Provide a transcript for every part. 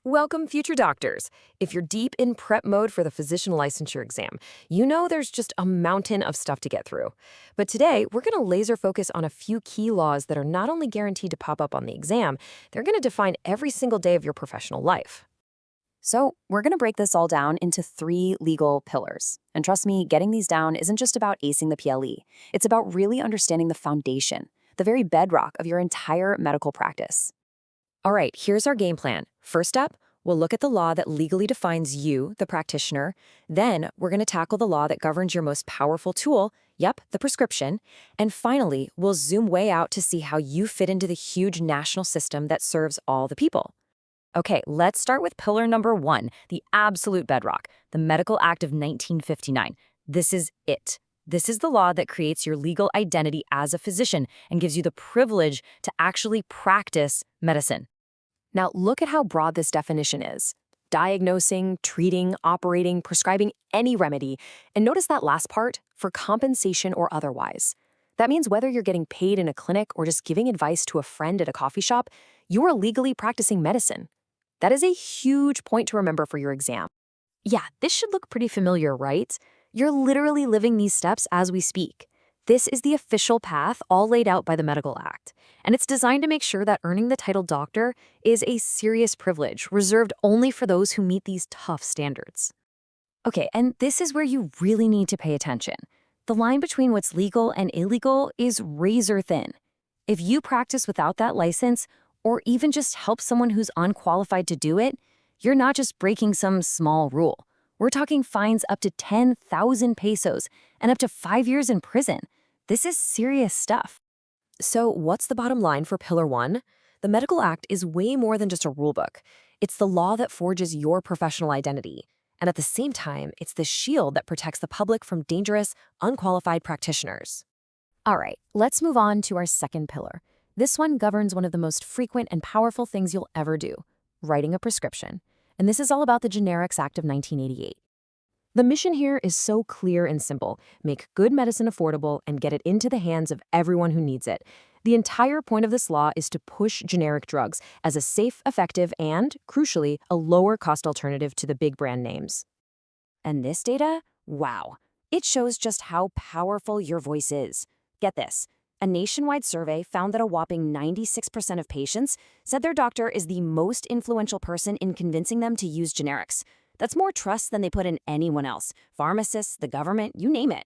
Welcome, future doctors. If you're deep in prep mode for the physician licensure exam, you know there's just a mountain of stuff to get through. But today, we're going to laser focus on a few key laws that are not only guaranteed to pop up on the exam, they're going to define every single day of your professional life. So, we're going to break this all down into three legal pillars. And trust me, getting these down isn't just about acing the PLE. It's about really understanding the foundation, the very bedrock of your entire medical practice. All right, here's our game plan. First up, we'll look at the law that legally defines you, the practitioner. Then, we're going to tackle the law that governs your most powerful tool, the prescription. And finally, we'll zoom way out to see how you fit into the huge national system that serves all the people. Okay, let's start with pillar number one, the absolute bedrock, the Medical Act of 1959. This is it. This is the law that creates your legal identity as a physician and gives you the privilege to actually practice medicine. Now, look at how broad this definition is. Diagnosing, treating, operating, prescribing any remedy. And notice that last part, for compensation or otherwise. That means whether you're getting paid in a clinic or just giving advice to a friend at a coffee shop, you are legally practicing medicine. That is a huge point to remember for your exam. Yeah, this should look pretty familiar, right? You're literally living these steps as we speak. This is the official path all laid out by the Medical Act, and it's designed to make sure that earning the title doctor is a serious privilege reserved only for those who meet these tough standards. Okay, and this is where you really need to pay attention. The line between what's legal and illegal is razor thin. If you practice without that license, or even just help someone who's unqualified to do it, you're not just breaking some small rule. We're talking fines up to 10,000 pesos and up to 5 years in prison. This is serious stuff. So what's the bottom line for Pillar 1? The Medical Act is way more than just a rulebook. It's the law that forges your professional identity. And at the same time, it's the shield that protects the public from dangerous, unqualified practitioners. All right, let's move on to our second pillar. This one governs one of the most frequent and powerful things you'll ever do, writing a prescription. And this is all about the Generics Act of 1988. The mission here is so clear and simple. Make good medicine affordable and get it into the hands of everyone who needs it. The entire point of this law is to push generic drugs as a safe, effective, and, crucially, a lower-cost alternative to the big brand names. And this data? Wow. It shows just how powerful your voice is. Get this. A nationwide survey found that a whopping 96% of patients said their doctor is the most influential person in convincing them to use generics. That's more trust than they put in anyone else. Pharmacists, the government, you name it.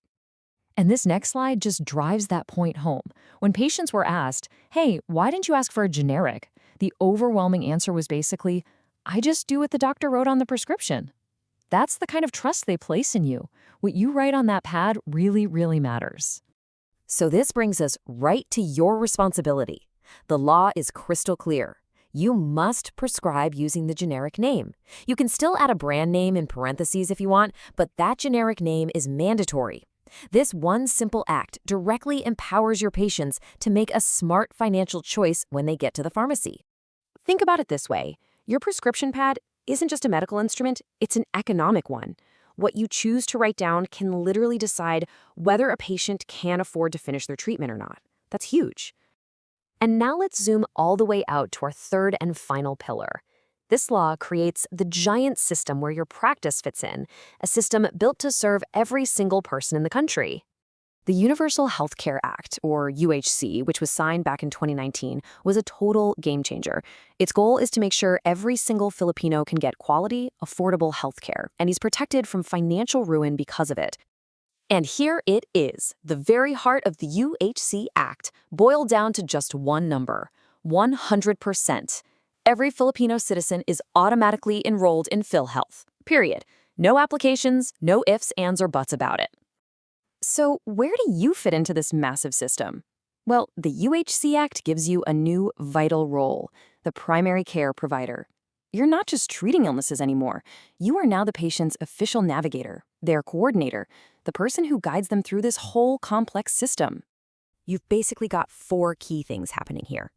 And this next slide just drives that point home. When patients were asked, hey, why didn't you ask for a generic? The overwhelming answer was basically, I just do what the doctor wrote on the prescription. That's the kind of trust they place in you. What you write on that pad really, really matters. So this brings us right to your responsibility. The law is crystal clear. You must prescribe using the generic name. You can still add a brand name in parentheses if you want, but that generic name is mandatory. This one simple act directly empowers your patients to make a smart financial choice when they get to the pharmacy. Think about it this way. Your prescription pad isn't just a medical instrument, it's an economic one. What you choose to write down can literally decide whether a patient can afford to finish their treatment or not. That's huge. And now let's zoom all the way out to our third and final pillar. This law creates the giant system where your practice fits in, a system built to serve every single person in the country. The Universal Health Care Act, or UHC, which was signed back in 2019, was a total game changer. Its goal is to make sure every single Filipino can get quality, affordable health care, and he's protected from financial ruin because of it. And here it is, the very heart of the UHC Act, boiled down to just one number, 100%. Every Filipino citizen is automatically enrolled in PhilHealth, period. No applications, no ifs, ands, or buts about it. So where do you fit into this massive system? Well, the UHC Act gives you a new vital role, the primary care provider. You're not just treating illnesses anymore. You are now the patient's official navigator, their coordinator, the person who guides them through this whole complex system. You've basically got 4 key things happening here.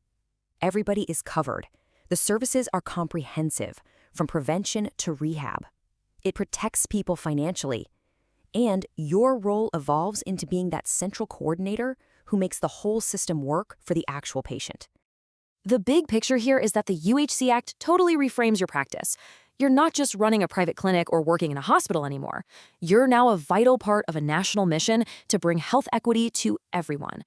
Everybody is covered. The services are comprehensive, from prevention to rehab. It protects people financially. And your role evolves into being that central coordinator who makes the whole system work for the actual patient. The big picture here is that the UHC Act totally reframes your practice. You're not just running a private clinic or working in a hospital anymore. You're now a vital part of a national mission to bring health equity to everyone.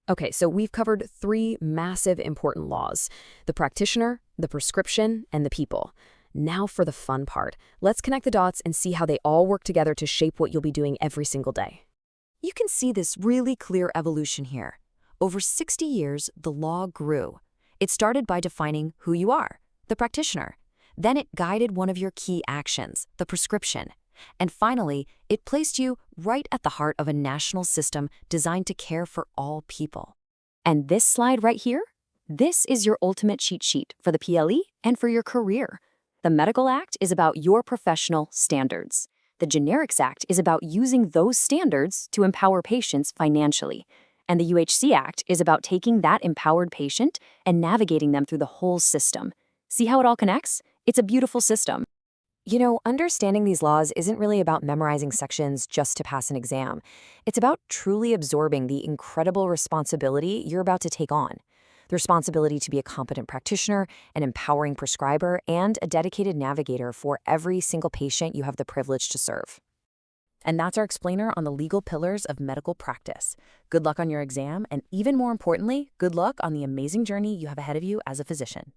Okay, so we've covered three massive important laws: the practitioner, the prescription, and the people. Now for the fun part. Let's connect the dots and see how they all work together to shape what you'll be doing every single day. You can see this really clear evolution here. Over 60 years, the law grew. It started by defining who you are, the practitioner. Then it guided one of your key actions, the prescription. And finally, it placed you right at the heart of a national system designed to care for all people. And this slide right here? This is your ultimate cheat sheet for the PLE and for your career. The Medical Act is about your professional standards. The Generics Act is about using those standards to empower patients financially. And the UHC Act is about taking that empowered patient and navigating them through the whole system. See how it all connects? It's a beautiful system. You know, understanding these laws isn't really about memorizing sections just to pass an exam. It's about truly absorbing the incredible responsibility you're about to take on. The responsibility to be a competent practitioner, an empowering prescriber, and a dedicated navigator for every single patient you have the privilege to serve. And that's our explainer on the legal pillars of medical practice. Good luck on your exam, and even more importantly, good luck on the amazing journey you have ahead of you as a physician.